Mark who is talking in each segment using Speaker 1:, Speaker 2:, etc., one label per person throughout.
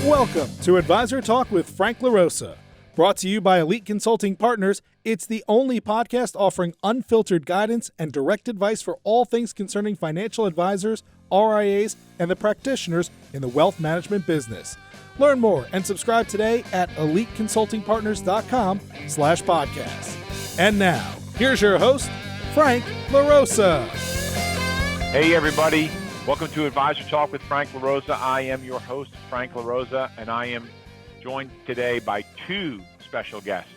Speaker 1: Welcome to Advisor Talk with Frank LaRosa. Brought to you by Elite Consulting Partners, it's the only podcast offering unfiltered guidance and direct advice for all things concerning financial advisors, RIAs, and the practitioners in the wealth management business. Learn more and subscribe today at eliteconsultingpartners.com/podcast. And now, here's your host, Frank LaRosa.
Speaker 2: Hey, everybody. Welcome to Advisor Talk with Frank LaRosa. I am your host, Frank LaRosa, and I am joined today by two special guests.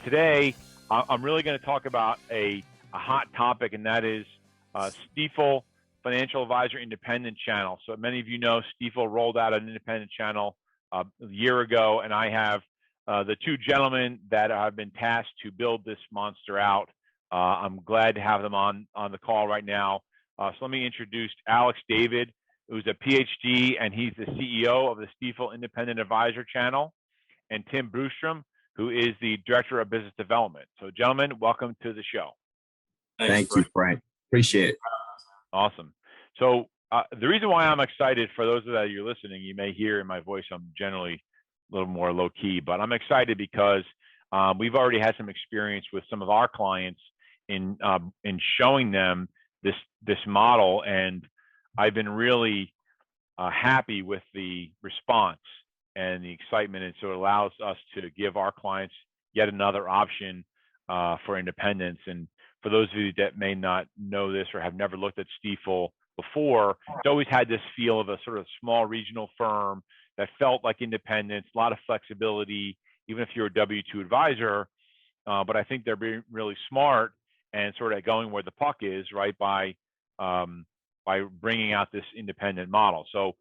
Speaker 2: Today, I'm really going to talk about a hot topic, and that is Stifel Financial Advisor Independent Channel. So many of you know Stifel rolled out an independent channel a year ago, and I have the two gentlemen that have been tasked to build this monster out. I'm glad to have them on the call right now. So let me introduce Alex David, who's a PhD, and he's the CEO of the Stifel Independent Advisor Channel, and Tim Boostrom, who is the Director of Business Development. So, gentlemen, welcome to the show.
Speaker 3: Thank you, Frank. Appreciate it.
Speaker 2: Awesome. So the reason why I'm excited, for those of you listening, you may hear in my voice I'm generally a little more low-key, but I'm excited because we've already had some experience with some of our clients in showing them this model, and I've been really happy with the response and the excitement, and so it allows us to give our clients yet another option for independence. And for those of you that may not know this or have never looked at Stifel before, it's always had this feel of a sort of small regional firm that felt like independence, a lot of flexibility, even if you're a W-2 advisor. But I think they're being really smart and sort of going where the puck is, right, by bringing out this independent model. So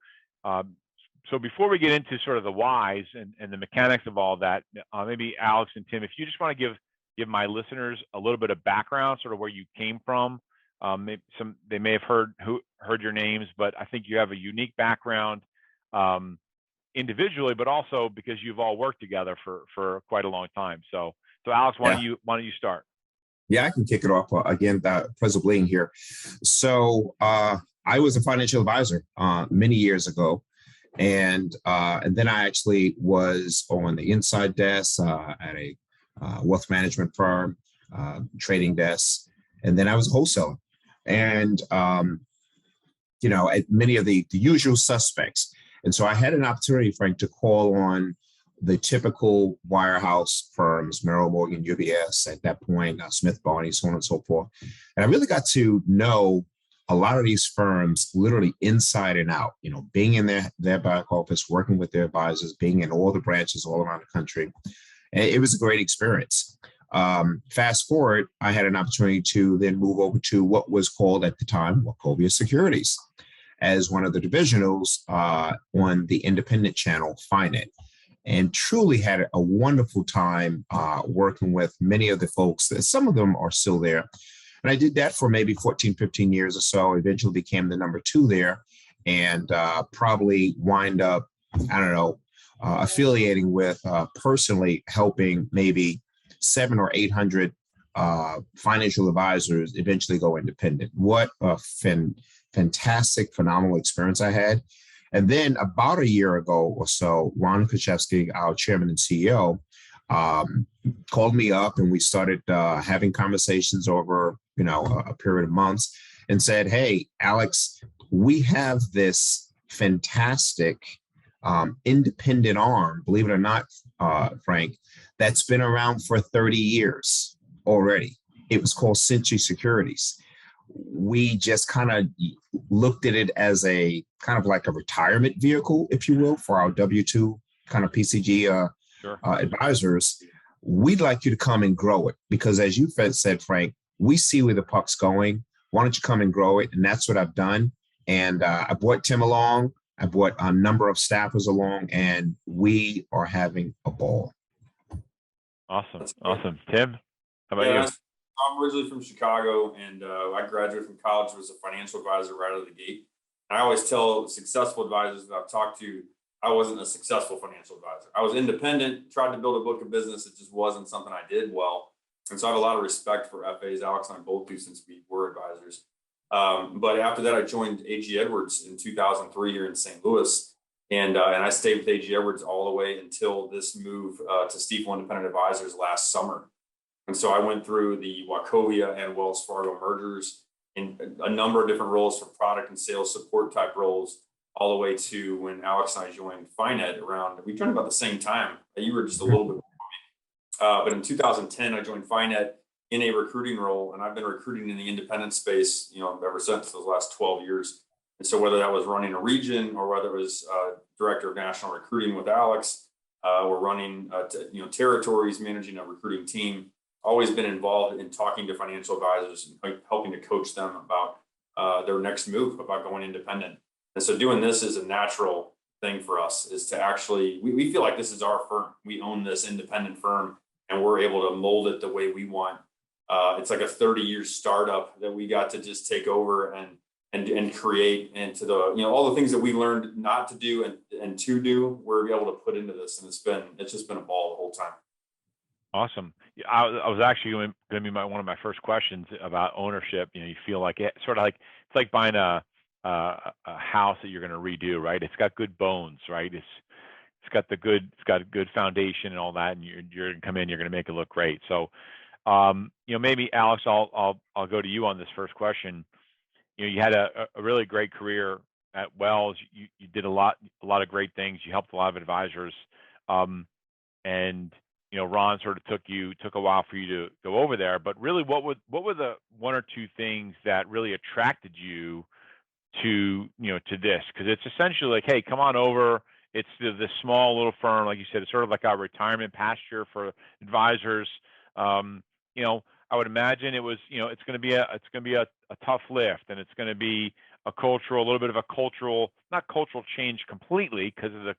Speaker 2: before we get into sort of the whys and the mechanics of all that, maybe Alex and Tim, if you just want to give my listeners a little bit of background, sort of where you came from. They may have heard your names, but I think you have a unique background individually, but also because you've all worked together for quite a long time. So Alex, why don't you start?
Speaker 3: Yeah, I can kick it off again. Pleasure being here. So I was a financial advisor many years ago, and then I actually was on the inside desk at a wealth management firm, trading desk, and then I was a wholesaler, and at many of the usual suspects. And so I had an opportunity, Frank, to call on the typical wirehouse firms, Merrill, Morgan, UBS, at that point, Smith Barney, so on and so forth. And I really got to know a lot of these firms literally inside and out, being in their back office, working with their advisors, being in all the branches all around the country. And it was a great experience. Fast forward, I had an opportunity to then move over to what was called at the time Wachovia Securities as one of the divisionals on the independent channel, Finet. And truly had a wonderful time working with many of the folks. Some of them are still there. And I did that for maybe 14, 15 years or so, eventually became the number two there, and probably wind up, affiliating with personally helping maybe 700 or 800 financial advisors eventually go independent. What a fantastic, phenomenal experience I had. And then about a year ago or so, Ron Kruszewski, our chairman and CEO, called me up, and we started having conversations over, a period of months, and said, "Hey, Alex, we have this fantastic independent arm, believe it or not, Frank, that's been around for 30 years already. It was called Century Securities. We just kind of looked at it as a kind of like a retirement vehicle, if you will, for our W-2 kind of PCG advisors. We'd like you to come and grow it because, as you said, Frank, we see where the puck's going. Why don't you come and grow it?" And that's what I've done. And I brought Tim along. I brought a number of staffers along, and we are having a ball.
Speaker 2: Awesome. Tim, how about you?
Speaker 4: I'm originally from Chicago, and I graduated from college as a financial advisor right out of the gate. And I always tell successful advisors that I've talked to, I wasn't a successful financial advisor. I was independent, tried to build a book of business. It just wasn't something I did well. And so I have a lot of respect for FAs. Alex and I both do, since we were advisors. But after that, I joined A.G. Edwards in 2003 here in St. Louis. And I stayed with AG Edwards all the way until this move to Stifel Independent Advisors last summer. And so I went through the Wachovia and Wells Fargo mergers in a number of different roles, from product and sales support type roles, all the way to when Alex and I joined FiNet we joined about the same time. You were just a little bit but in 2010, I joined FiNet in a recruiting role, and I've been recruiting in the independent space, ever since those last 12 years. And so whether that was running a region or whether it was director of national recruiting with Alex, or running territories, managing a recruiting team, always been involved in talking to financial advisors and helping to coach them about their next move, about going independent. And so doing this is a natural thing for us, is to actually, we feel like this is our firm. We own this independent firm, and we're able to mold it the way we want. It's like a 30-year startup that we got to just take over and create into the, all the things that we learned not to do and to do, we're able to put into this. And it's just been a ball the whole time.
Speaker 2: Awesome. Yeah, I was actually going to be one of my first questions about ownership. You feel like it's like buying a house that you're going to redo, right? It's got good bones, right? It's got a good foundation and all that, and you're going to come in, you're going to make it look great. So, maybe Alex, I'll go to you on this first question. You had a really great career at Wells. You did a lot of great things. You helped a lot of advisors, and Ron sort of took a while for you to go over there. But really, what were the one or two things that really attracted you to this? Because it's essentially like, hey, come on over. It's this small little firm, like you said. It's sort of like a retirement pasture for advisors. I would imagine it was, it's going to be a tough lift, and it's going to be a little bit of a cultural, not cultural change completely, because of the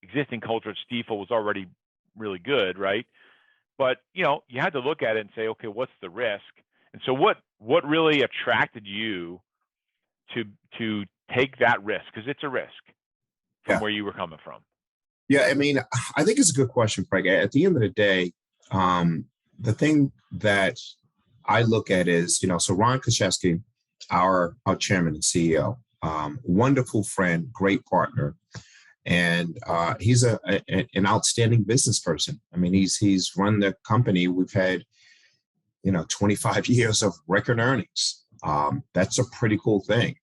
Speaker 2: existing culture at Stifel was already really good, right? But you had to look at it and say, okay, what's the risk? And so what really attracted you to take that risk? Because it's a risk from where you were coming from.
Speaker 3: Yeah, I mean, I think it's a good question, Frank. At the end of the day, the thing that I look at is, so Ron Kashesky, our chairman and CEO, wonderful friend, great partner, and he's an outstanding business person. I mean, he's run the company. We've had 25 years of record earnings. That's a pretty cool thing.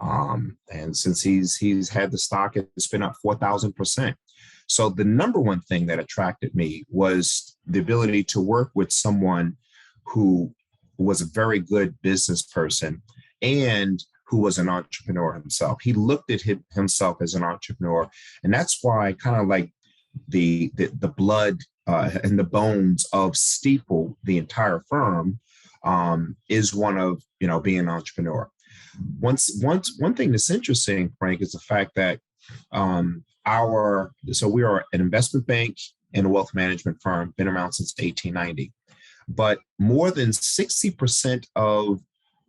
Speaker 3: And since he's had the stock, it's been up 4,000%. So the number one thing that attracted me was the ability to work with someone who was a very good business person and who was an entrepreneur himself. He looked at himself as an entrepreneur. And that's why kind of like the blood and the bones of Stifel, the entire firm, is one of, being an entrepreneur. One thing that's interesting, Frank, is the fact that we are an investment bank and a wealth management firm, been around since 1890. But more than 60% of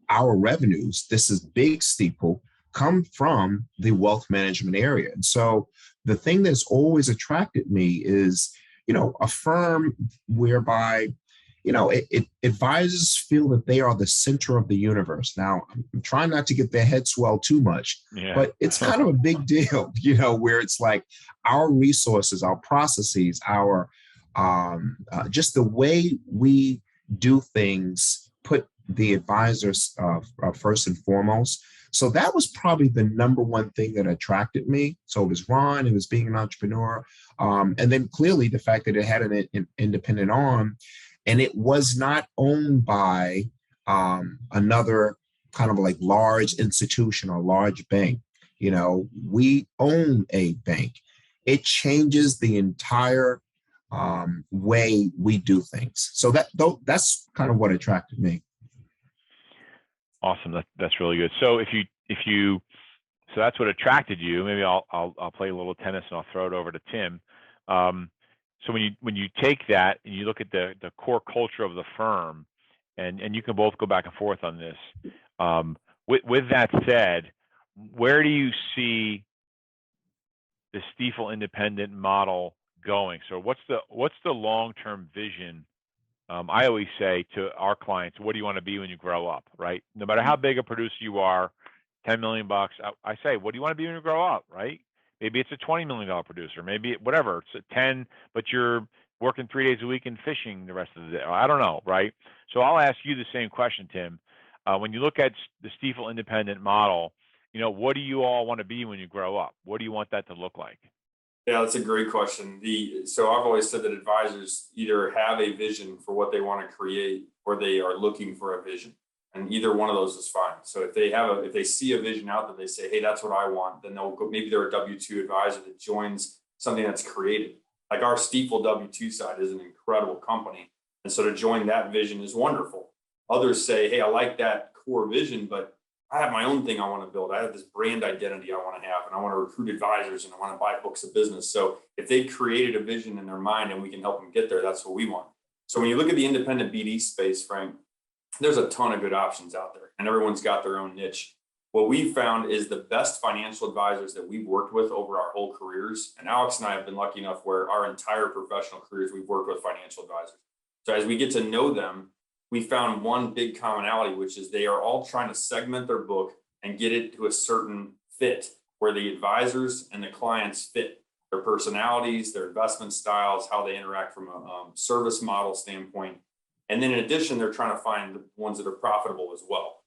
Speaker 3: our revenues, this is big Stifel, come from the wealth management area. And so the thing that's always attracted me is, a firm whereby, advisors feel that they are the center of the universe. Now, I'm trying not to get their head swelled too much, but it's kind of a big deal, where it's like our resources, our processes, our just the way we do things, put the advisors first and foremost. So that was probably the number one thing that attracted me. So it was Ron, it was being an entrepreneur. And then clearly the fact that it had an independent arm, and it was not owned by another kind of like large institution or large bank. We own a bank. It changes the entire way we do things. So that's kind of what attracted me.
Speaker 2: Awesome. That's really good. So so that's what attracted you. Maybe I'll play a little tennis and I'll throw it over to Tim. So when you take that and you look at the core culture of the firm, and you can both go back and forth on this. With that said, where do you see the Stifel Independent model going? So what's the long-term vision? I always say to our clients, what do you want to be when you grow up, right? No matter how big a producer you are, $10 million, I say, what do you want to be when you grow up, right? Maybe it's a $20 million producer, maybe whatever, it's a 10, but you're working 3 days a week and fishing the rest of the day. I don't know, right? So I'll ask you the same question, Tim. When you look at the Stifel Independent model, what do you all want to be when you grow up? What do you want that to look like?
Speaker 4: Yeah, that's a great question. So I've always said that advisors either have a vision for what they want to create or they are looking for a vision. And either one of those is fine. So if they see a vision out that they say, hey, that's what I want, then they'll go, maybe they're a W-2 advisor that joins something that's created. Like our Stifel W-2 side is an incredible company. And so to join that vision is wonderful. Others say, hey, I like that core vision, but I have my own thing I want to build. I have this brand identity I want to have, and I want to recruit advisors and I want to buy books of business. So if they created a vision in their mind and we can help them get there, that's what we want. So when you look at the independent BD space, Frank, there's a ton of good options out there and everyone's got their own niche. What we found is the best financial advisors that we've worked with over our whole careers. And Alex and I have been lucky enough where our entire professional careers, we've worked with financial advisors. So as we get to know them, we found one big commonality, which is they are all trying to segment their book and get it to a certain fit where the advisors and the clients fit their personalities, their investment styles, how they interact from a service model standpoint. And then in addition, they're trying to find the ones that are profitable as well.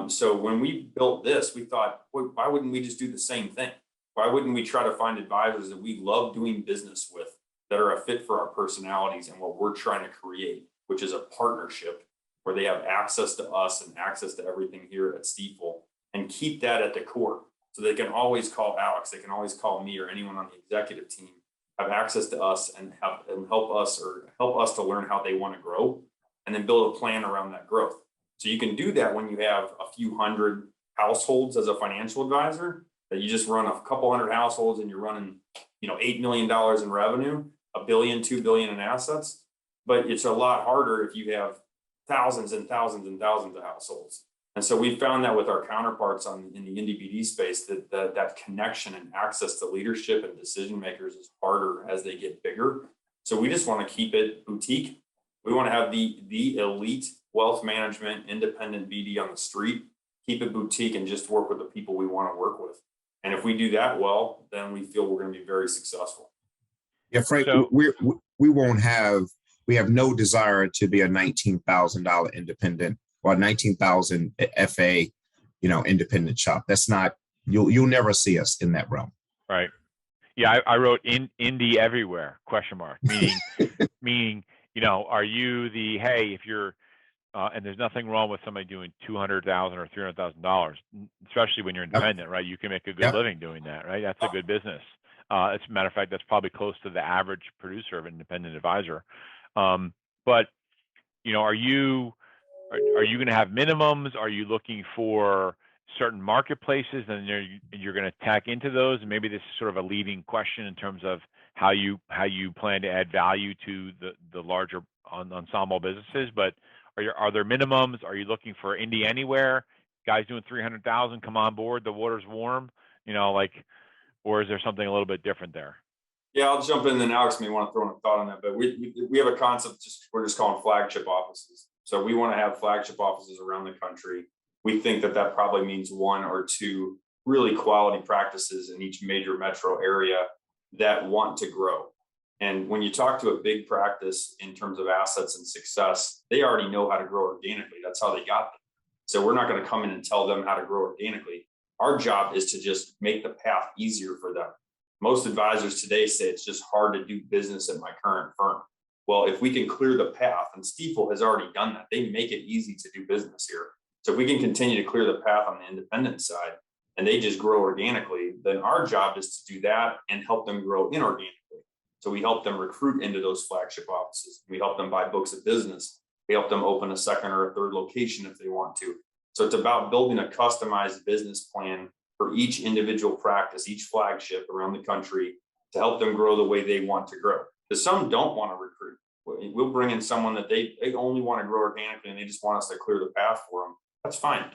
Speaker 4: So when we built this, we thought, why wouldn't we just do the same thing? Why wouldn't we try to find advisors that we love doing business with that are a fit for our personalities and what we're trying to create, which is a partnership where they have access to us and access to everything here at Stifel, and keep that at the core. So they can always call Alex, they can always call me or anyone on the executive team, have access to us and help us to learn how they want to grow and then build a plan around that growth. So you can do that when you have a few hundred households as a financial advisor, that you just run a couple hundred households and you're running, $8 million in revenue, $1 billion, $2 billion in assets. But it's a lot harder if you have thousands and thousands and thousands of households. And so we found that with our counterparts in the indie BD space, that connection and access to leadership and decision makers is harder as they get bigger. So we just want to keep it boutique. We want to have the elite wealth management, independent BD on the street, keep it boutique and just work with the people we want to work with. And if we do that well, then we feel we're going to be very successful.
Speaker 3: Yeah, Frank, we have no desire to be a $19,000 independent or $19,000 FA, independent shop. That's not, you'll never see us in that realm.
Speaker 2: Right. Yeah, I wrote indie everywhere, ? Meaning, are you hey, if you're, and there's nothing wrong with somebody doing $200,000 or $300,000, especially when you're independent, right? You can make a good living doing that, right? That's a good business. As a matter of fact, that's probably close to the average producer of an independent advisor. But are you going to have minimums? Are you looking for certain marketplaces and you're going to tack into those? And maybe this is sort of a leading question in terms of how you plan to add value to the larger ensemble businesses. But are there minimums? Are you looking for indie anywhere? Guys doing 300,000 come on board. The water's warm. Or is there something a little bit different there?
Speaker 4: Yeah, I'll jump in, and Alex may want to throw in a thought on that. But we have a concept we're just calling flagship offices. So we want to have flagship offices around the country. We think that probably means one or two really quality practices in each major metro area that want to grow. And when you talk to a big practice in terms of assets and success, they already know how to grow organically. That's how they got there. So we're not going to come in and tell them how to grow organically. Our job is to just make the path easier for them. Most advisors today say it's just hard to do business at my current firm. Well, if we can clear the path, and Stifel has already done that, they make it easy to do business here. So if we can continue to clear the path on the independent side and they just grow organically, then our job is to do that and help them grow inorganically. So we help them recruit into those flagship offices. We help them buy books of business. We help them open a second or a third location if they want to. So it's about building a customized business plan for each individual practice, each flagship around the country to help them grow the way they want to grow. Because some don't want to recruit. We'll bring in someone that they only want to grow organically and they just want us to clear the path for them. That's fine.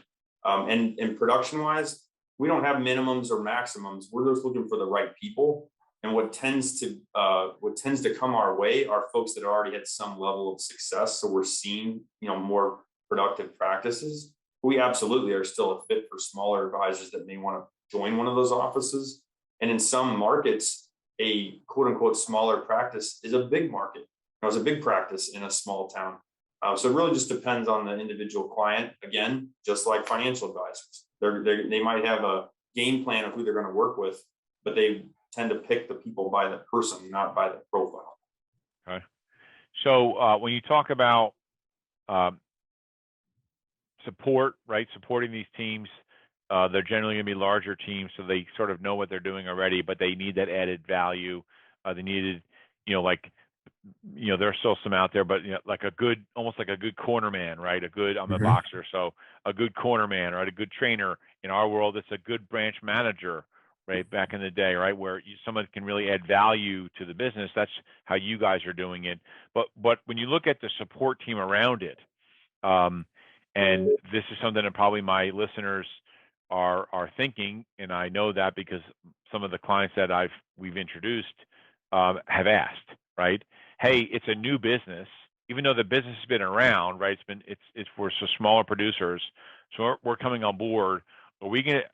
Speaker 4: And production-wise, we don't have minimums or maximums. We're just looking for the right people. And what tends to come our way are folks that already had some level of success. So we're seeing, more productive practices. We absolutely are still a fit for smaller advisors that may want to join one of those offices. And in some markets, a quote unquote smaller practice is a big market. It's a big practice in a small town. So it really just depends on the individual client. Again, just like financial advisors, they might have a game plan of who they're going to work with, but they tend to pick the people by the person, not by the profile.
Speaker 2: Okay. So when you talk about support, right? Supporting these teams, they're generally going to be larger teams, so they sort of know what they're doing already, but they need that added value. They needed, there's still some out there, but like almost like a good corner man, right? I'm a boxer, so a good corner man, right? A good trainer. In our world, it's a good branch manager, right? Back in the day, right? Where someone can really add value to the business. That's how you guys are doing it. But when you look at the support team around it, and this is something that probably my listeners are thinking, and I know that because some of the clients that we've introduced have asked, right? Hey, it's a new business, even though the business has been around, right? It's for smaller producers, so we're coming on board.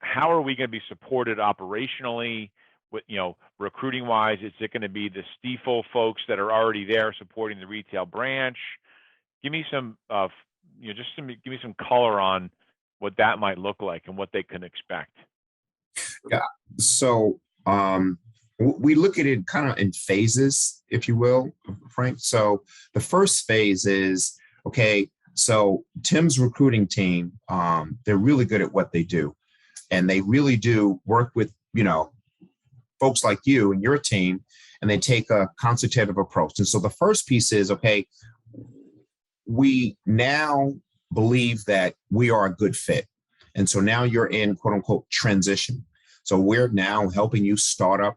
Speaker 2: How are we going to be supported operationally? With recruiting wise, is it going to be the Stifel folks that are already there supporting the retail branch? Give me some, give me some color on what that might look like and what they can expect.
Speaker 3: Yeah. So we look at it kind of in phases, if you will, Frank. So the first phase is, okay, so Tim's recruiting team, they're really good at what they do. And they really do work with, folks like you and your team, and they take a consultative approach. And so the first piece is, okay, we now believe that we are a good fit. And so now you're in quote unquote transition. So we're now helping you start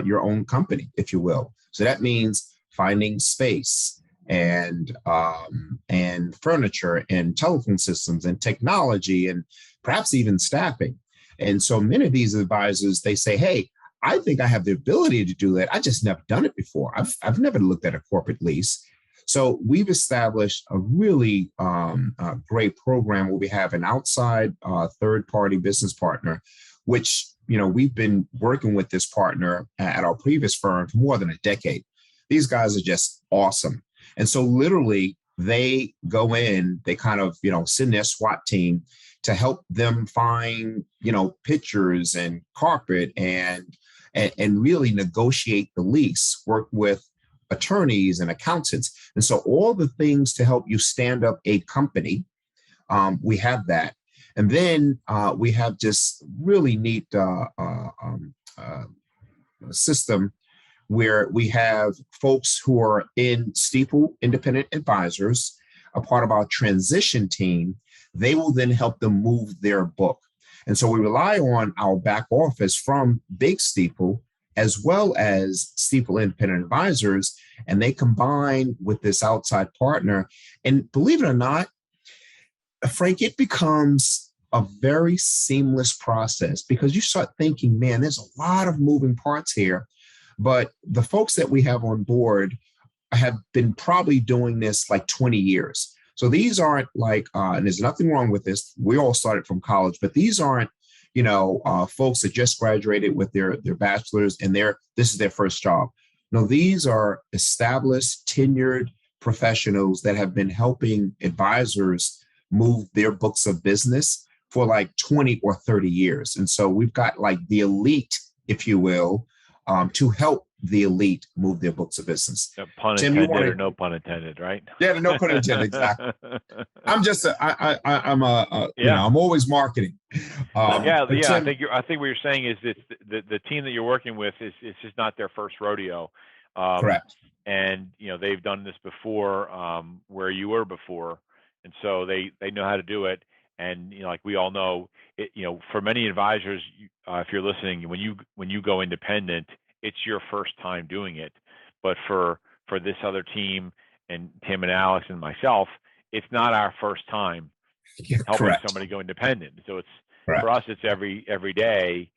Speaker 3: your own company, if you will. So that means finding space and furniture and telephone systems and technology and perhaps even staffing. And so many of these advisors, they say, hey, I think I have the ability to do that. I just never done it before. I've never looked at a corporate lease. So we've established a really great program where we have an outside third-party business partner, which, we've been working with this partner at our previous firm for more than a decade. These guys are just awesome. And so literally they go in, they kind of, send their SWAT team to help them find, pictures and carpet and really negotiate the lease, work with attorneys and accountants. And so all the things to help you stand up a company, we have that. And then we have just really neat system where we have folks who are in Stifel Independent Advisors, a part of our transition team. They will then help them move their book. And so we rely on our back office from Big Stifel as well as Stifel Independent Advisors, and they combine with this outside partner. And believe it or not, Frank, it becomes a very seamless process because you start thinking, man, there's a lot of moving parts here. But the folks that we have on board have been probably doing this like 20 years. So these aren't like, and there's nothing wrong with this. We all started from college, but these aren't, folks that just graduated with their bachelor's and this is their first job. No, these are established, tenured professionals that have been helping advisors move their books of business for like 20 or 30 years. And so we've got like the elite, if you will, to help the elite move their books of business.
Speaker 2: No pun intended or no pun intended, right?
Speaker 3: Yeah, no pun intended, exactly. I'm always marketing.
Speaker 2: Tim, I think what you're saying is that the team that you're working with is just not their first rodeo.
Speaker 3: Correct.
Speaker 2: And they've done this before, where you were before, and so they know how to do it. And like we all know, for many advisors, if you're listening, when you go independent, it's your first time doing it. But for this other team and Tim and Alex and myself, it's not our first time helping somebody go independent. So it's for us, it's every day,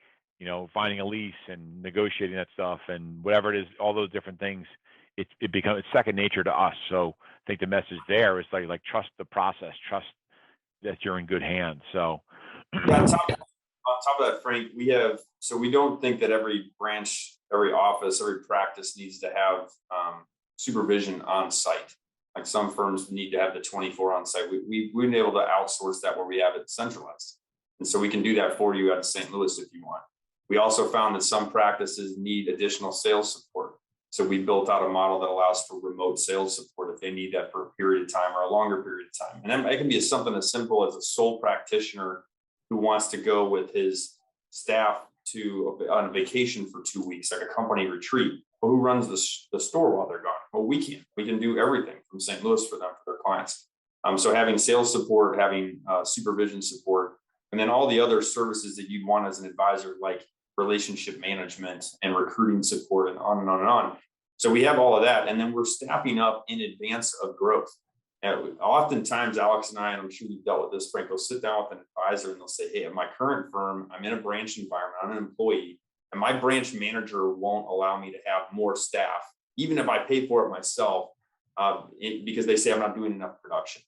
Speaker 2: finding a lease and negotiating that stuff and whatever it is, all those different things. It's second nature to us. So I think the message there is like trust the process, trust that you're in good hands. So
Speaker 4: on top of that, Frank, we don't think that every branch, every office, every practice needs to have supervision on site. Like some firms need to have the 24 on site. We've been able to outsource that where we have it centralized. And so we can do that for you at St. Louis if you want. We also found that some practices need additional sales support. So we built out a model that allows for remote sales support if they need that for a period of time or a longer period of time. And then it can be something as simple as a sole practitioner who wants to go with his staff on a vacation for 2 weeks, like a company retreat. Well, who runs the store while they're gone? Well, we can do everything from St. Louis for them, for their clients. So having sales support, having supervision support, and then all the other services that you'd want as an advisor, like relationship management and recruiting support and on and on and on. So we have all of that. And then we're staffing up in advance of growth. And oftentimes, Alex and I'm sure you've dealt with this, Frank, will sit down with an advisor and they'll say, hey, at my current firm, I'm in a branch environment, I'm an employee, and my branch manager won't allow me to have more staff, even if I pay for it myself, because they say I'm not doing enough production.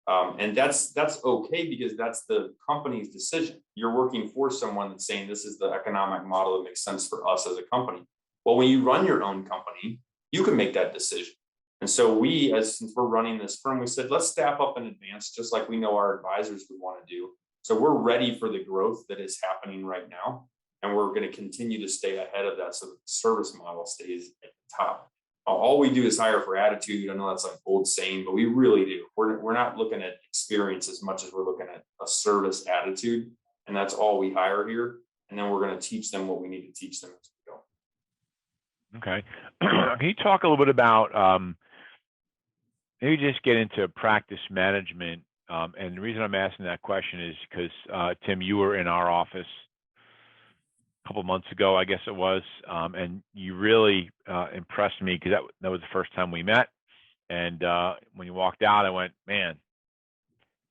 Speaker 4: And that's okay, because that's the company's decision. You're working for someone that's saying this is the economic model that makes sense for us as a company. Well, when you run your own company, you can make that decision. And so since we're running this firm, we said, let's staff up in advance, just like we know our advisors would want to do. So we're ready for the growth that is happening right now. And we're going to continue to stay ahead of that so that the service model stays at the top. All we do is hire for attitude. I know that's like old saying, but we really do. We're not looking at experience as much as we're looking at a service attitude. And that's all we hire here. And then we're going to teach them what we need to teach them as we go.
Speaker 2: Okay. Can you talk a little bit about maybe just get into practice management? And the reason I'm asking that question is because, Tim, you were in our office a couple months ago, I guess it was, and you really impressed me because that was the first time we met. And when you walked out, I went, man,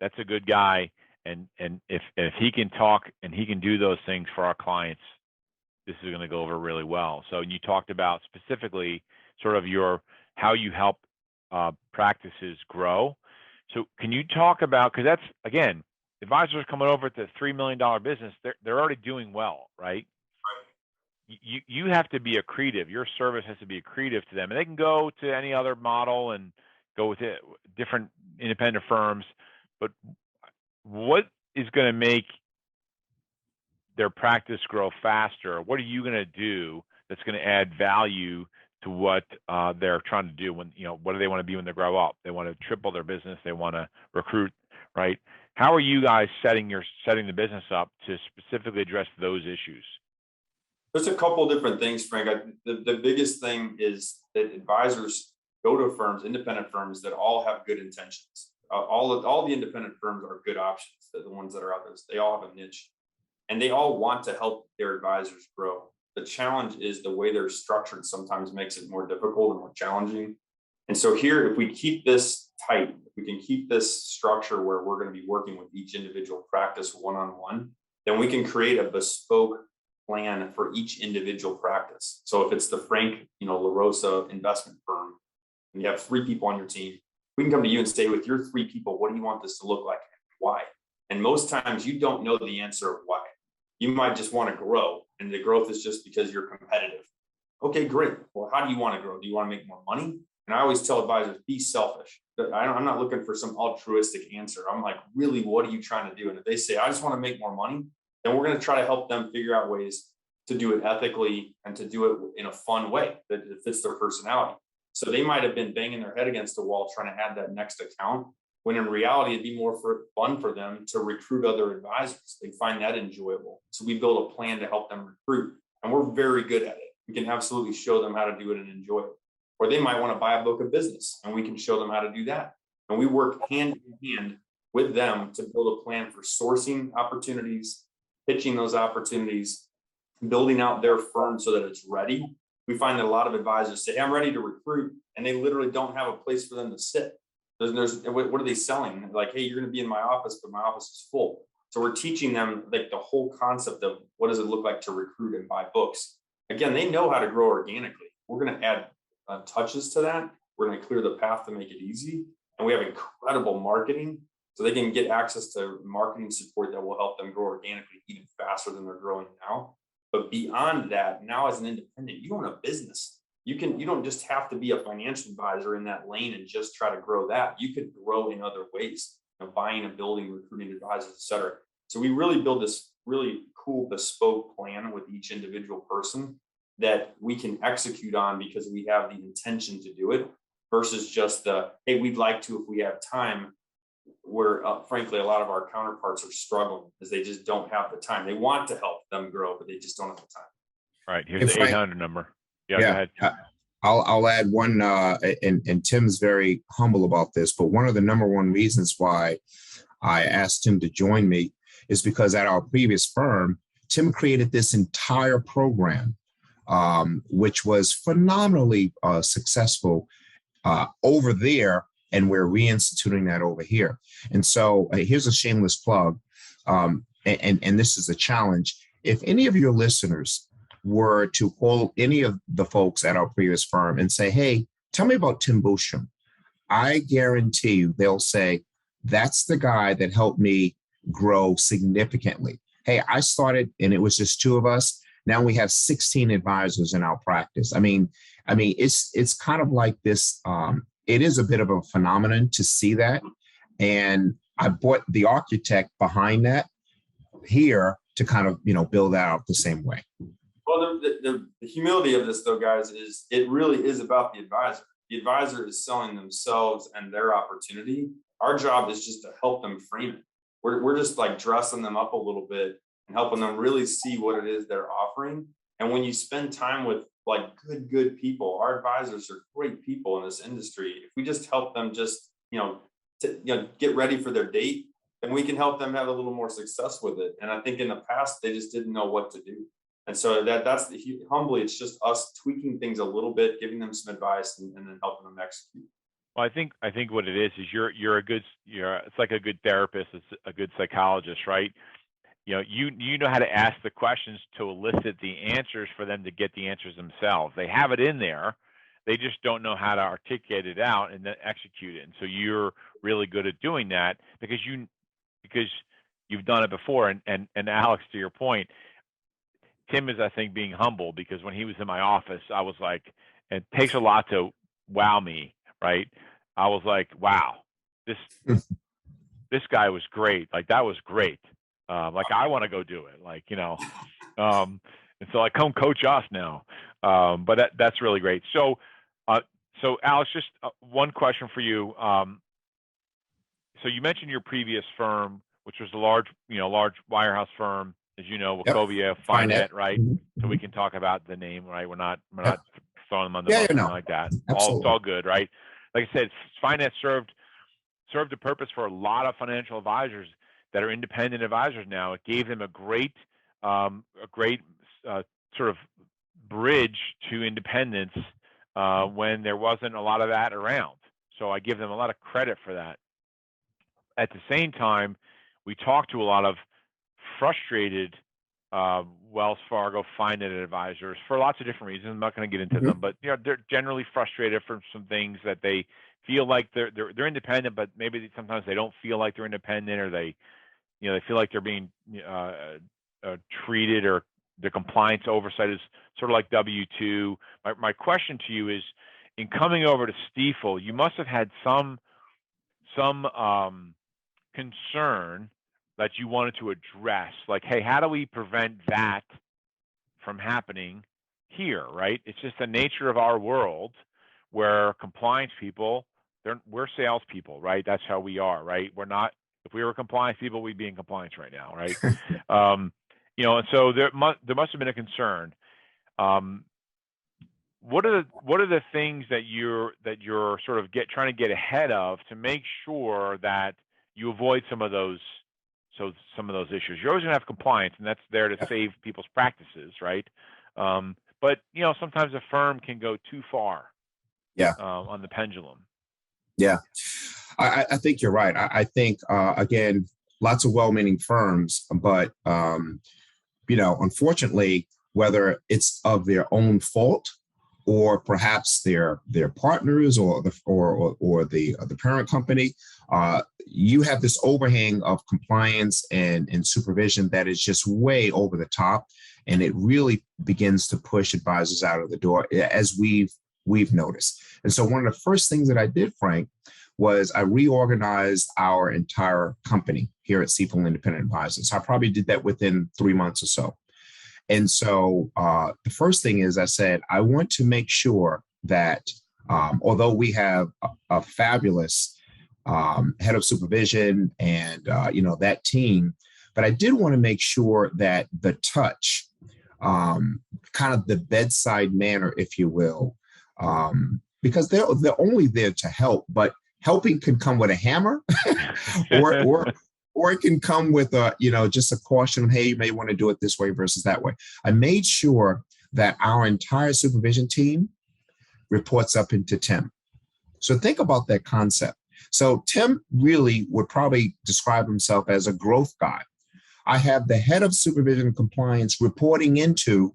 Speaker 2: that's a good guy. And if he can talk and he can do those things for our clients, this is going to go over really well. So you talked about specifically sort of how you help practices grow. So can you talk about, because that's, again, advisors coming over to $3 million business, they're already doing well, right? You have to be accretive. Your service has to be accretive to them. And they can go to any other model and go with it, different independent firms. But what is going to make their practice grow faster? What are you going to do that's going to add value to what they're trying to do when, what do they want to be when they grow up? They want to triple their business. They want to recruit, right? How are you guys setting the business up to specifically address those issues?
Speaker 4: There's a couple different things, Frank. The biggest thing is that advisors go to firms, independent firms that all have good intentions. All the independent firms are good options. The ones that are out there, they all have a niche, and they all want to help their advisors grow. The challenge is the way they're structured sometimes makes it more difficult and more challenging. And so here, if we keep this tight, if we can keep this structure where we're going to be working with each individual practice one-on-one, then we can create a bespoke plan for each individual practice. So if it's the Frank, LaRosa investment firm, and you have 3 people on your team, we can come to you and say, with your 3 people, what do you want this to look like? Why? And most times you don't know the answer of why. You might just want to grow, and the growth is just because you're competitive. Okay, great. Well, how do you want to grow? Do you want to make more money? And I always tell advisors, be selfish. I'm not looking for some altruistic answer. I'm like, really, what are you trying to do? And if they say, I just want to make more money, then we're going to try to help them figure out ways to do it ethically and to do it in a fun way that fits their personality. So they might have been banging their head against the wall trying to add that next account, when in reality, it'd be more fun for them to recruit other advisors. They find that enjoyable. So we build a plan to help them recruit, and we're very good at it. We can absolutely show them how to do it and enjoy it. Or they might want to buy a book of business, and we can show them how to do that. And we work hand in hand with them to build a plan for sourcing opportunities, pitching those opportunities, building out their firm so that it's ready. We find that a lot of advisors say, I'm ready to recruit, and they literally don't have a place for them to sit. What are they selling? Like, hey, you're going to be in my office, but my office is full. So we're teaching them like the whole concept of what does it look like to recruit and buy books. Again, they know how to grow organically. We're going to add touches to that. We're going to clear the path to make it easy. And we have incredible marketing so they can get access to marketing support that will help them grow organically even faster than they're growing now. But beyond that, now as an independent, you own a business. You don't just have to be a financial advisor in that lane and just try to grow that. You could grow in other ways, buying a building, recruiting advisors, et cetera. So we really build this really cool bespoke plan with each individual person that we can execute on because we have the intention to do it versus just hey, we'd like to if we have time, where frankly, a lot of our counterparts are struggling because they just don't have the time. They want to help them grow, but they just don't have the time.
Speaker 2: Right. Here's the 800 number. Yeah, go ahead.
Speaker 3: I'll add one, and Tim's very humble about this, but one of the number one reasons why I asked him to join me is because at our previous firm, Tim created this entire program, which was phenomenally successful over there, and we're reinstituting that over here. And so here's a shameless plug, and this is a challenge. If any of your listeners were to call any of the folks at our previous firm and say, hey, tell me about Tim Boostrom, I guarantee you they'll say, that's the guy that helped me grow significantly. Hey, I started and it was just 2 of us. Now we have 16 advisors in our practice. I mean, it's kind of like this. It is a bit of a phenomenon to see that. And I brought the architect behind that here to kind of, build that out the same way.
Speaker 4: Well, the humility of this, though, guys, is it really is about the advisor. The advisor is selling themselves and their opportunity. Our job is just to help them frame it. We're just like dressing them up a little bit and helping them really see what it is they're offering. And when you spend time with like good people, our advisors are great people in this industry. If we just help them just, get ready for their date, then we can help them have a little more success with it. And I think in the past, they just didn't know what to do. And so that's humbly, it's just us tweaking things a little bit, giving them some advice and then helping them execute.
Speaker 2: Well, I think what it is it's like a good therapist, it's a good psychologist, right? You know how to ask the questions to elicit the answers for them to get the answers themselves. They have it in there. They just don't know how to articulate it out and then execute it. And so you're really good at doing that because you've done it before. And Alex, to your point, Tim is, I think, being humble because when he was in my office, I was like, it takes a lot to wow me, right? I was like, wow, this guy was great. Like, that was great. Like, I want to go do it. Like, and so like, come coach us now. But that's really great. So Alex, just one question for you. So you mentioned your previous firm, which was a large wirehouse firm, as you know, Wachovia, Finet, right? So we can talk about the name, right? We're not throwing them on the bus or like that. It's all good, right? Like I said, Finet served a purpose for a lot of financial advisors that are independent advisors now. It gave them a great sort of bridge to independence when there wasn't a lot of that around. So I give them a lot of credit for that. At the same time, we talked to a lot of frustrated Wells Fargo Finet advisors for lots of different reasons. I'm not going to get into them, but they're generally frustrated from some things that they feel like they're independent, but maybe sometimes they don't feel like they're independent, or they feel like they're being treated, or the compliance oversight is sort of like W-2. My question to you is, in coming over to Stifel, you must have had some concern that you wanted to address, like, hey, how do we prevent that from happening here, right? It's just the nature of our world where compliance people, we're salespeople, right? That's how we are, right? We're not, if we were compliance people, we'd be in compliance right now, right? And so there must have been a concern. What are the things that you're sort of trying to get ahead of to make sure that you avoid some of those issues? You're always going to have compliance, and that's there to save people's practices, right? But sometimes a firm can go too far. On the pendulum.
Speaker 3: Yeah, I think you're right. I think again, lots of well-meaning firms, but unfortunately, whether it's of their own fault or perhaps their partners or the parent company, you have this overhang of compliance and supervision that is just way over the top, and it really begins to push advisors out of the door, as we've noticed. And so one of the first things that I did, Frank, was I reorganized our entire company here at Stifel Independent Advisors. I probably did that within 3 months or so. And so the first thing is I said, I want to make sure that although we have a fabulous head of supervision and, that team, but I did want to make sure that the touch, kind of the bedside manner, if you will, because they're only there to help, but helping can come with a hammer or it can come with just a caution, hey, you may want to do it this way versus that way. I made sure that our entire supervision team reports up into Tim. So think about that concept. So Tim really would probably describe himself as a growth guy. I have the head of supervision and compliance reporting into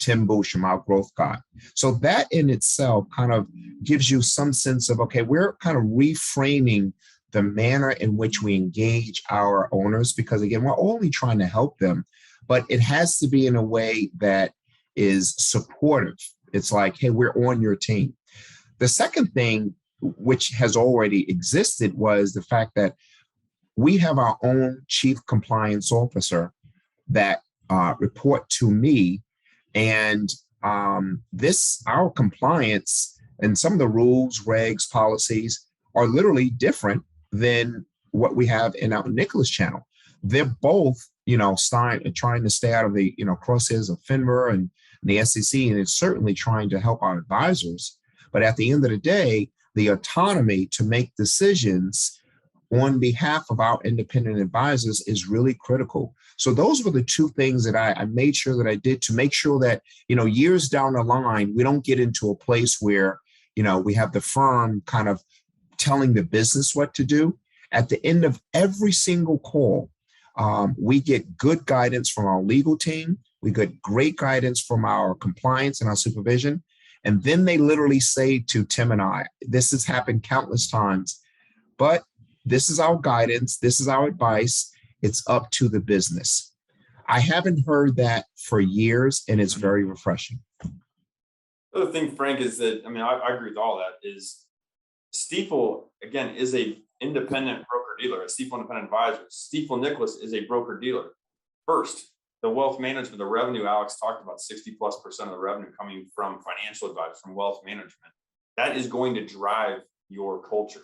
Speaker 3: Tim Boostrom, our growth guy. So that in itself kind of gives you some sense of, okay, we're kind of reframing the manner in which we engage our owners, because again, we're only trying to help them, but it has to be in a way that is supportive. It's like, hey, we're on your team. The second thing, which has already existed, was the fact that we have our own chief compliance officer that report to me. And our compliance and some of the rules, regs, policies are literally different than what we have in our Nicholas channel. They're both, trying to stay out of the, crosshairs of FINRA and the SEC, and it's certainly trying to help our advisors. But at the end of the day, the autonomy to make decisions on behalf of our independent advisors is really critical. So those were the two things that I made sure that I did to make sure that, years down the line, we don't get into a place where, we have the firm kind of telling the business what to do. At the end of every single call, we get good guidance from our legal team. We get great guidance from our compliance and our supervision. And then they literally say to Tim and I, this has happened countless times, but this is our guidance. This is our advice. It's up to the business. I haven't heard that for years, and it's very refreshing.
Speaker 4: The other thing, Frank, is that, I agree with all that, is Stifel, again, is a independent broker-dealer, a Stifel Independent Advisor. Stifel Nicholas is a broker-dealer. First, the wealth management, the revenue, Alex talked about 60+% of the revenue coming from financial advice, from wealth management. That is going to drive your culture.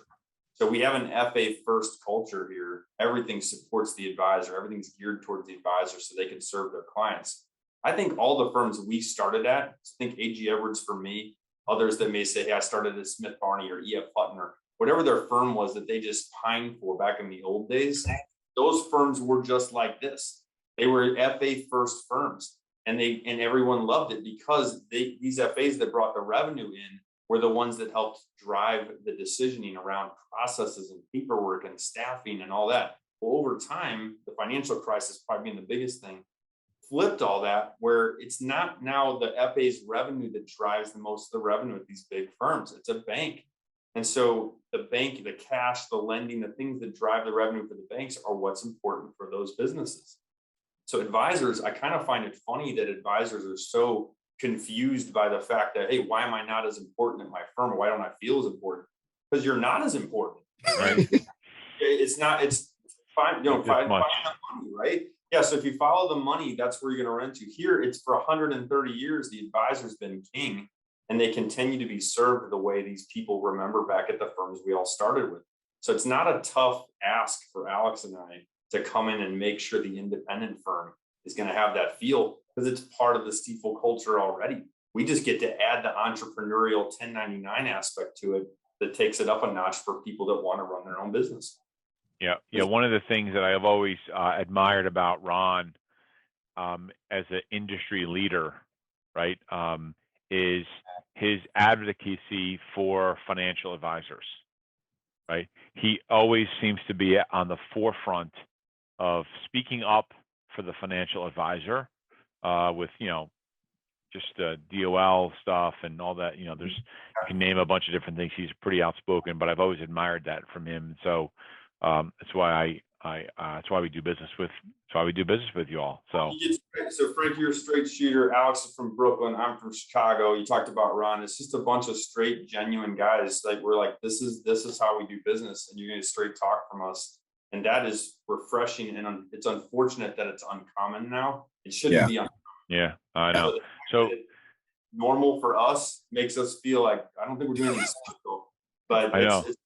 Speaker 4: So we have an FA first culture here. Everything supports the advisor. Everything's geared towards the advisor so they can serve their clients. I think all the firms we started at, I think A.G. Edwards for me, others that may say, hey, I started at Smith Barney or E.F. Hutton or whatever their firm was that they just pined for back in the old days. Those firms were just like this. They were FA first firms, and everyone loved it because these FAs that brought the revenue in were the ones that helped drive the decisioning around processes and paperwork and staffing and all that. Well, over time, the financial crisis probably being the biggest thing, flipped all that, where it's not now the FA's revenue that drives the most of the revenue at these big firms. It's a bank. And so the bank, the cash, the lending, the things that drive the revenue for the banks are what's important for those businesses. So advisors, I kind of find it funny that advisors are so confused by the fact that, hey, why am I not as important at my firm? Or why don't I feel as important? Because you're not as important, right? It's fine, find money, right? Yeah, so if you follow the money, that's where you're going to run to. Here, it's for 130 years, the advisor's been king, and they continue to be served the way these people remember back at the firms we all started with. So it's not a tough ask for Alex and I to come in and make sure the independent firm is going to have that feel, because it's part of the Stifel culture already. We just get to add the entrepreneurial 1099 aspect to it that takes it up a notch for people that want to run their own business.
Speaker 2: Yeah. One of the things that I have always admired about Ron as an industry leader, right, is his advocacy for financial advisors, right? He always seems to be on the forefront of speaking up for the financial advisor with, just DOL stuff and all that. You can name a bunch of different things. He's pretty outspoken, but I've always admired that from him. So that's why that's why we do business with. That's why we do business with you all. So
Speaker 4: Frank, you're a straight shooter. Alex is from Brooklyn. I'm from Chicago. You talked about Ron. It's just a bunch of straight, genuine guys. Like we're like, this is how we do business, and you're going to straight talk from us. And that is refreshing, and it's unfortunate that it's uncommon now. It shouldn't be uncommon.
Speaker 2: Yeah, I know. So
Speaker 4: normal for us makes us feel like I don't think we're doing anything special, but it's part of it.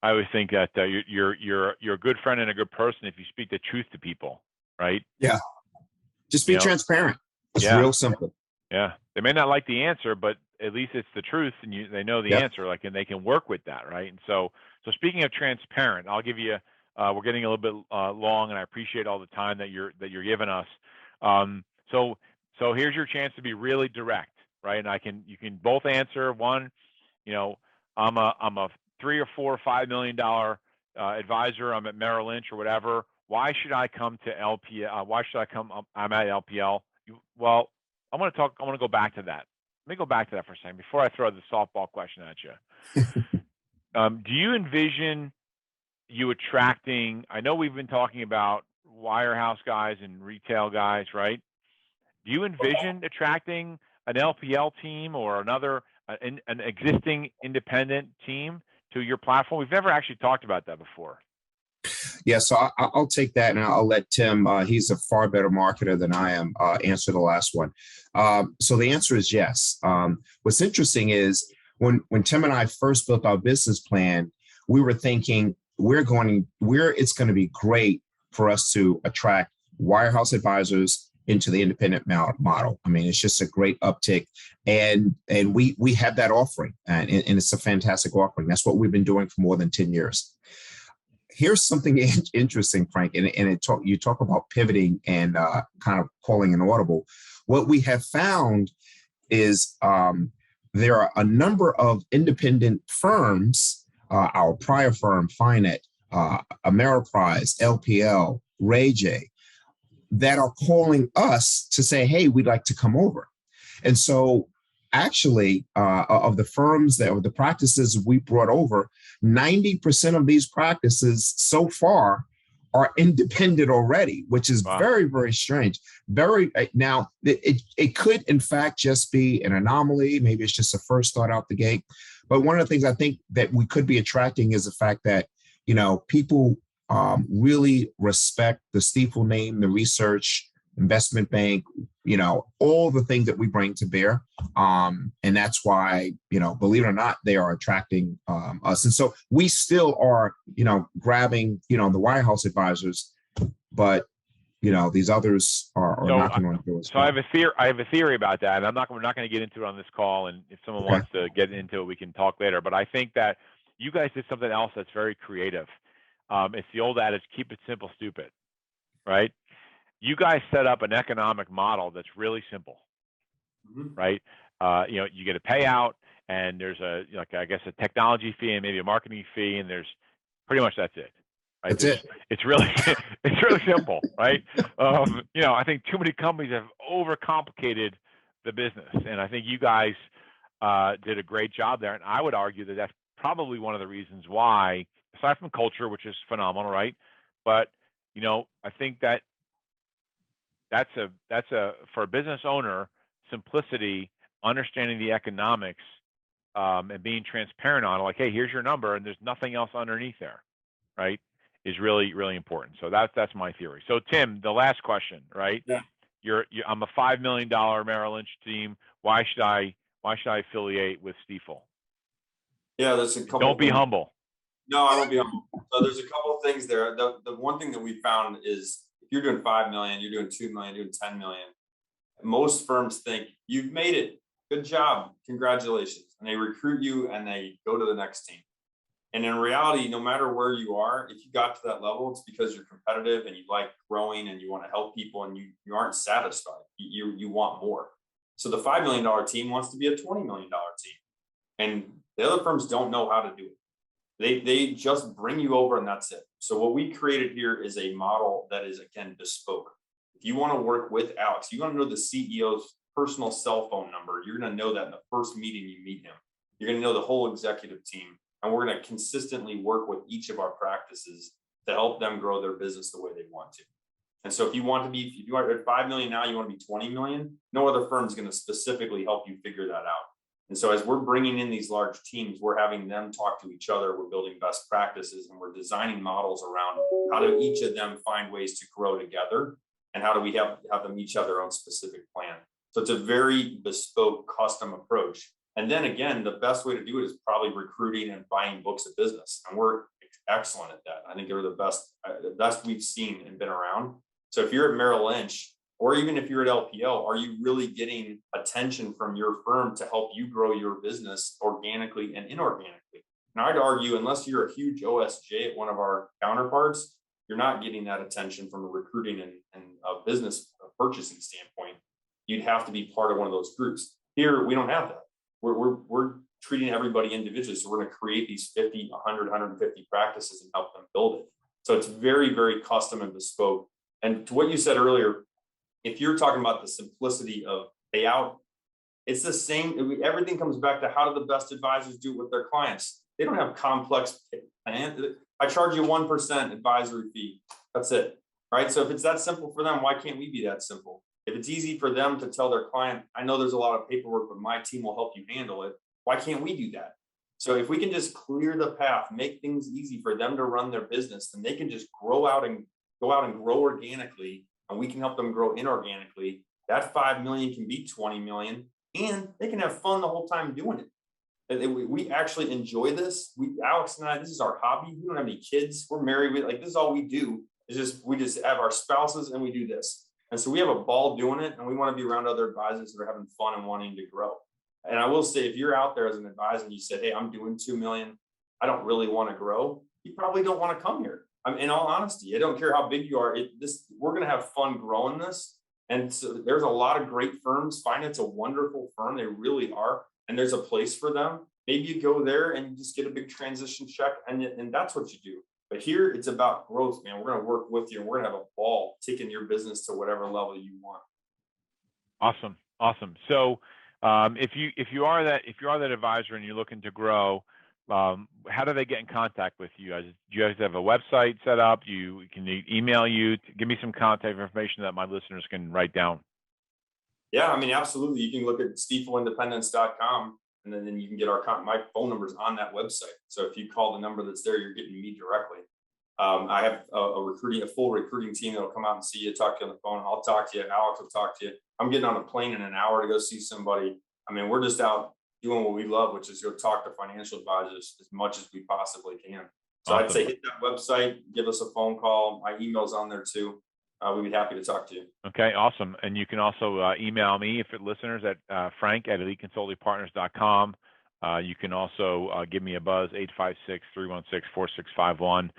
Speaker 2: I always think that you're a good friend and a good person if you speak the truth to people, right?
Speaker 3: Yeah. Just be transparent. It's real simple.
Speaker 2: Yeah. They may not like the answer, but at least it's the truth, and they know the answer, like, and they can work with that, right? And so speaking of transparent, I'll give you. We're getting a little bit long, and I appreciate all the time that you're giving us. So here's your chance to be really direct, right? And you can both answer. One, I'm a $3 or $4 or $5 million advisor. I'm at Merrill Lynch or whatever. Why should I come to LPL? Why should I come? I'm at LPL. Well, I want to go back to that. Let me go back to that for a second before I throw the softball question at you. Do you envision you attracting? I know we've been talking about wirehouse guys and retail guys, right? Do you envision attracting an LPL team or an existing independent team to your platform? We've never actually talked about that before.
Speaker 3: Yeah, so I'll take that, and I'll let Tim, he's a far better marketer than I am, answer the last one. So the answer is yes. What's interesting is when Tim and I first built our business plan, we were thinking it's going to be great for us to attract wirehouse advisors into the independent model. I mean, it's just a great uptick, and we have that offering, and it's a fantastic offering. That's what we've been doing for more than 10 years. Here's something interesting, Frank, and you talk about pivoting and kind of calling an audible. What we have found is there are a number of independent firms, our prior firm, Finet, Ameriprise, LPL, Ray J, that are calling us to say, hey, we'd like to come over. And so actually, of the firms the practices we brought over, 90% of these practices so far are independent already, which is very, very strange. Now, it could, in fact, just be an anomaly. Maybe it's just a first thought out the gate. But one of the things I think that we could be attracting is the fact that, people really respect the Stifel name, the research, investment bank, all the things that we bring to bear. And that's why, believe it or not, they are attracting us. And so we still are, grabbing, the wirehouse advisors, but, these others are knocking on doors.
Speaker 2: So I have a theory about that. And we're not going to get into it on this call. And if someone wants to get into it, we can talk later. But I think that you guys did something else that's very creative. It's the old adage, keep it simple, stupid, right? You guys set up an economic model that's really simple, right? You get a payout, and there's a technology fee and maybe a marketing fee, and there's pretty much that's it. Right?
Speaker 3: That's it.
Speaker 2: It's really simple, right? I think too many companies have overcomplicated the business, and I think you guys did a great job there. And I would argue that that's probably one of the reasons why, aside from culture, which is phenomenal, right? But I think that that's for a business owner, simplicity, understanding the economics, and being transparent on it, like, hey, here's your number, and there's nothing else underneath there, right? Is really, really important. So that's my theory. So Tim, the last question, right? Yeah. I'm a $5 million Merrill Lynch team. Why should I affiliate with Stifel?
Speaker 4: Yeah, there's a couple.
Speaker 2: Don't be humble.
Speaker 4: No, I won't be humble. So there's a couple of things there. The one thing that we found is if you're doing 5 million, you're doing 2 million, you're doing 10 million. Most firms think you've made it. Good job. Congratulations. And they recruit you and they go to the next team. And in reality, no matter where you are, if you got to that level, it's because you're competitive and you like growing and you want to help people and you aren't satisfied. You want more. So the $5 million team wants to be a $20 million team. And the other firms don't know how to do it. They just bring you over and that's it. So what we created here is a model that is, again, bespoke. If you want to work with Alex, you want to know the CEO's personal cell phone number. You're going to know that in the first meeting you meet him. You're going to know the whole executive team. And we're going to consistently work with each of our practices to help them grow their business the way they want to. And so if you are at 5 million now, you want to be 20 million, no other firm is going to specifically help you figure that out. And so as we're bringing in these large teams, we're having them talk to each other. We're building best practices, and we're designing models around how do each of them find ways to grow together, and how do we have them each have their own specific plan. So it's a very bespoke, custom approach. And then again, the best way to do it is probably recruiting and buying books of business. And we're excellent at that. I think they're the best we've seen and been around. So if you're at Merrill Lynch, or even if you're at LPL, are you really getting attention from your firm to help you grow your business organically and inorganically? Now, I'd argue, unless you're a huge OSJ at one of our counterparts, you're not getting that attention from a recruiting and a business purchasing standpoint. You'd have to be part of one of those groups. Here, we don't have that. We're treating everybody individually. So we're going to create these 50, 100, 150 practices and help them build it. So it's very, very custom and bespoke. And to what you said earlier, if you're talking about the simplicity of payout, it's the same. Everything comes back to how do the best advisors do it with their clients? They don't have complex plans. I charge you 1% advisory fee. That's it. Right. So if it's that simple for them, why can't we be that simple? If it's easy for them to tell their client, I know there's a lot of paperwork, but my team will help you handle it. Why can't we do that? So if we can just clear the path, make things easy for them to run their business, then they can just go out and grow organically, and we can help them grow inorganically. That 5 million can be 20 million, and they can have fun the whole time doing it. We actually enjoy this. Alex and I, this is our hobby. We don't have any kids. We're married. This is all we do. We just have our spouses and we do this. And so we have a ball doing it, and we want to be around other advisors that are having fun and wanting to grow. And I will say, if you're out there as an advisor and you said, hey, I'm doing 2 million, I don't really want to grow, you probably don't want to come here. In all honesty, I don't care how big you are. We're going to have fun growing this. And so there's a lot of great firms. Finance a wonderful firm. They really are. And there's a place for them. Maybe you go there and you just get a big transition check, and that's what you do. But here it's about growth, man. We're going to work with you, and we're going to have a ball taking your business to whatever level you want.
Speaker 2: Awesome. So if you are that advisor and you're looking to grow, how do they get in contact with you? Do you guys have a website set up? Can they email you? Give me some contact information that my listeners can write down.
Speaker 4: Yeah, absolutely. You can look at stifelindependence.com, and then you can get my phone number's on that website. So if you call the number that's there, you're getting me directly. I have a full recruiting team that'll come out and see you, talk to you on the phone. I'll talk to you. Alex will talk to you. I'm getting on a plane in an hour to go see somebody. We're just out doing what we love, which is go talk to financial advisors as much as we possibly can. So awesome. I'd say hit that website, give us a phone call. My email's on there too. We'd be happy to talk to you. Okay, awesome. And you can also email me, listeners, at frank@eliteconsultingpartners.com. You can also give me a buzz, 856-316-4651.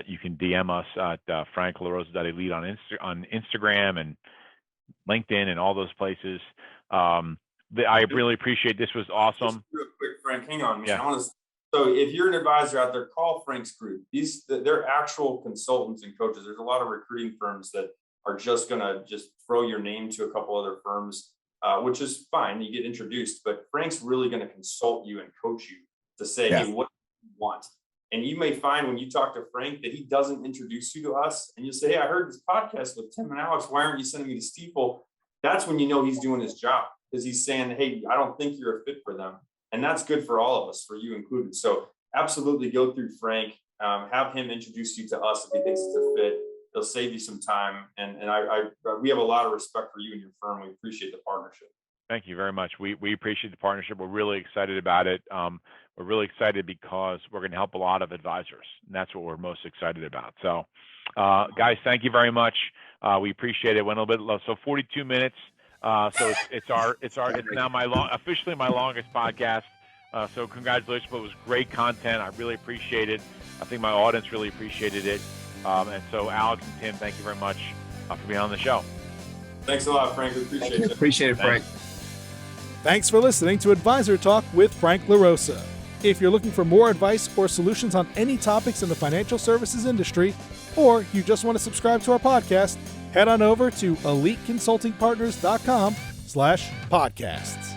Speaker 4: You can DM us at franklarosa.elite on Instagram and LinkedIn and all those places. I really appreciate this. Was awesome. Just real quick, Frank, hang on.
Speaker 2: Yeah.
Speaker 4: So if you're an advisor out there, call Frank's group. They're actual consultants and coaches. There's a lot of recruiting firms that are just going to throw your name to a couple other firms, which is fine. You get introduced, but Frank's really going to consult you and coach you to say, hey, what do you want? And you may find when you talk to Frank that he doesn't introduce you to us, and you say, hey, I heard this podcast with Tim and Alex. Why aren't you sending me to Stifel? That's when you know he's doing his job, because he's saying, hey, I don't think you're a fit for them. And that's good for all of us, for you included. So absolutely go through Frank, have him introduce you to us if he thinks it's a fit. He'll save you some time. And we have a lot of respect for you and your firm. We appreciate the partnership.
Speaker 2: Thank you very much. We appreciate the partnership. We're really excited about it. We're really excited because we're going to help a lot of advisors, and that's what we're most excited about. So, guys, thank you very much. We appreciate it. Went a little bit low, so 42 minutes. So it's now officially my longest podcast. So congratulations, but it was great content. I really appreciate it. I think my audience really appreciated it. And so Alex and Tim, thank you very much for being on the show.
Speaker 4: Thanks a lot, Frank. We appreciate it.
Speaker 3: Appreciate it, Frank.
Speaker 1: Thanks for listening to Advisor Talk with Frank LaRosa. If you're looking for more advice or solutions on any topics in the financial services industry, or you just want to subscribe to our podcast, head on over to eliteconsultingpartners.com podcast.